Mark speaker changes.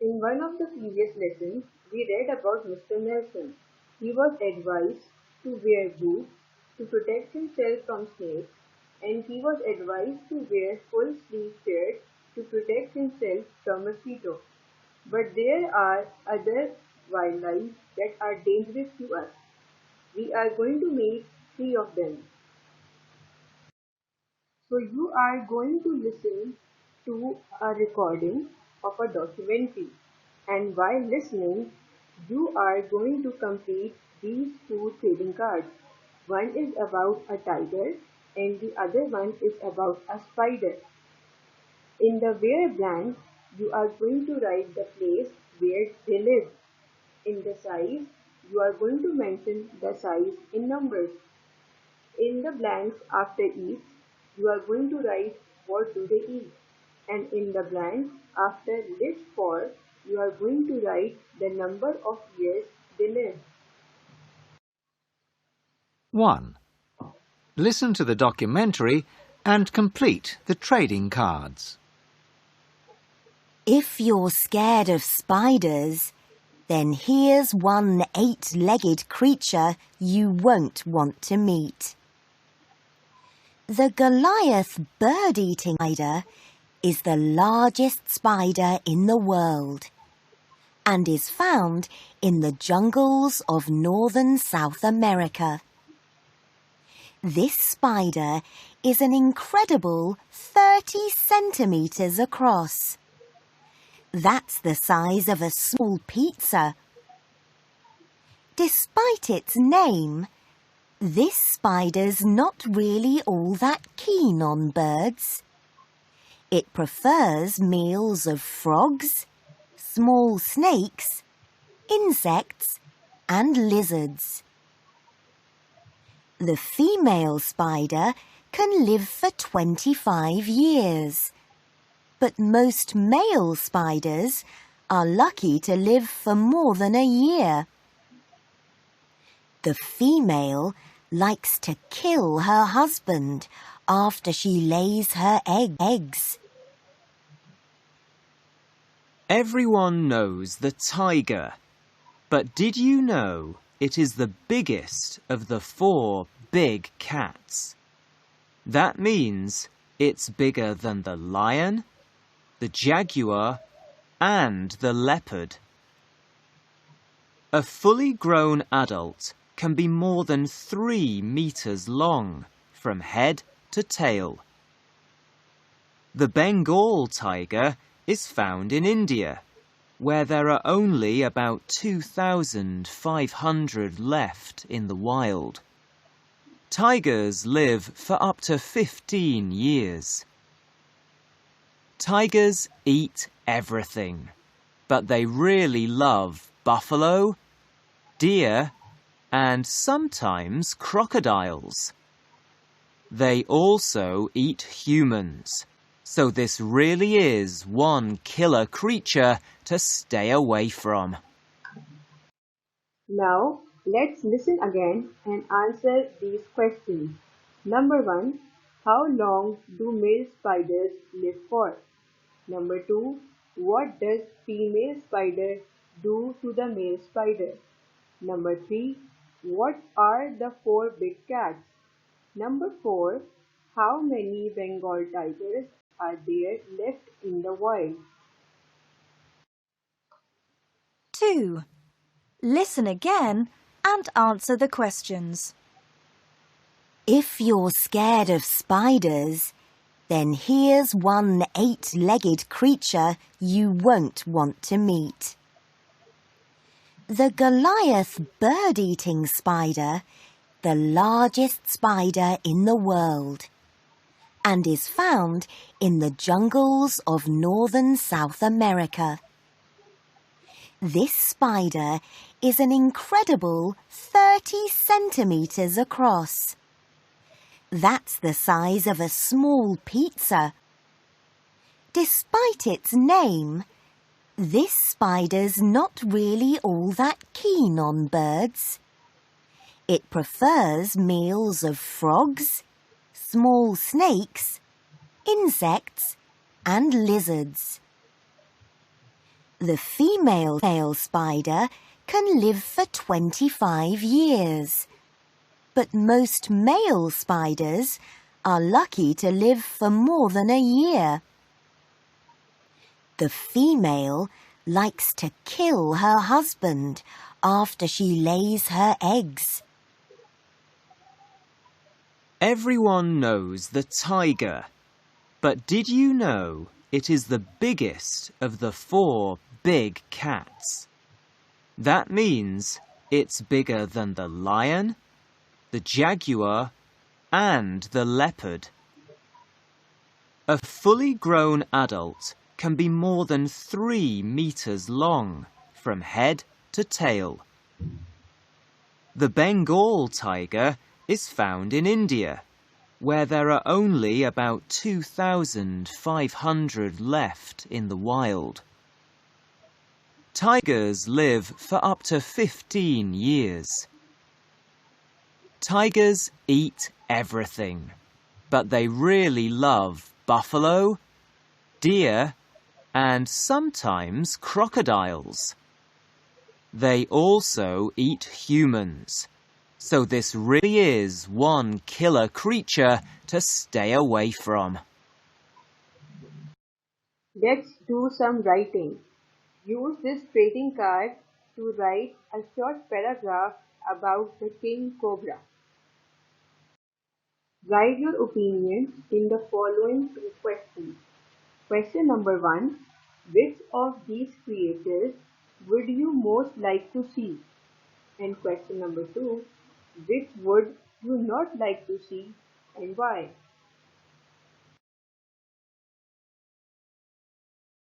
Speaker 1: In one of the previous lessons, we read about Mr. Nelson. He was advised to wear boots to protect himself from snakes, and he was advised to wear full sleeve shirts to protect himself from mosquitoes. But there are other wildlife that are dangerous to us. We are going to meet three of them. So you are going to listen to a recording of a documentary, and while listening, you are going to complete these two trading cards. One is about a tiger and the other one is about a spider. In the where blank, you are going to write the place where they live. In the size, you are going to mention the size in numbers. In the blanks after each, you are going to write what do they eat. And in the blank after live for, you are going to write the number of years they live.
Speaker 2: 1. Listen to the documentary and complete the trading cards.
Speaker 3: If you're scared of spiders, then here's one 8-legged creature you won't want to meet. The Goliath bird-eating spider is the largest spider in the world and is found in the jungles of northern South America. This spider is an incredible 30 centimetres across. That's the size of a small pizza. Despite its name, this spider's not really all that keen on birds. It prefers meals of frogs, small snakes, insects, and lizards. The female spider can live for 25 years, but most male spiders are lucky to live for more than a year. The female likes to kill her husband after she lays her eggs.
Speaker 4: Everyone knows the tiger, but did you know it is the biggest of the 4 big cats? That means it's bigger than the lion, the jaguar, and the leopard. A fully grown adult can be more than 3 meters long, from head to tail. The Bengal tiger is found in India, where there are only about 2,500 left in the wild. Tigers live for up to 15 years. Tigers eat everything, but they really love buffalo, deer, and sometimes crocodiles. They also eat humans, so this really is one killer creature to stay away from.
Speaker 1: Now, let's listen again and answer these questions. Number 1. How long do male spiders live for? Number 2. What does female spider do to the male spider? Number 3. What are the 4 big cats? Number 4. How many Bengal tigers are there left in the wild?
Speaker 5: 2. Listen again and answer the questions.
Speaker 3: If you're scared of spiders, then here's one 8-legged creature you won't want to meet. The Goliath bird-eating spider, the largest spider in the world, and is found in the jungles of northern South America. This spider is an incredible 30 centimetres across. That's the size of a small pizza. Despite its name, this spider's not really all that keen on birds. It prefers meals of frogs, small snakes, insects, and lizards. The female spider can live for 25 years. But most male spiders are lucky to live for more than a year. The female likes to kill her husband after she lays her eggs.
Speaker 4: Everyone knows the tiger, but did you know it is the biggest of the 4 big cats? That means it's bigger than the lion, the jaguar, and the leopard. A fully grown adult can be more than 3 meters long, from head to tail. The Bengal tiger is found in India, where there are only about 2,500 left in the wild. Tigers live for up to 15 years. Tigers eat everything, but they really love buffalo, deer, and sometimes crocodiles. They also eat humans, so this really is one killer creature to stay away from.
Speaker 1: Let's do some writing. Use this trading card to write a short paragraph about the king cobra. Write your opinions in the following 2 questions. Question number 1. Which of these creatures would you most like to see? And question number 2. Which would you not like to see and why?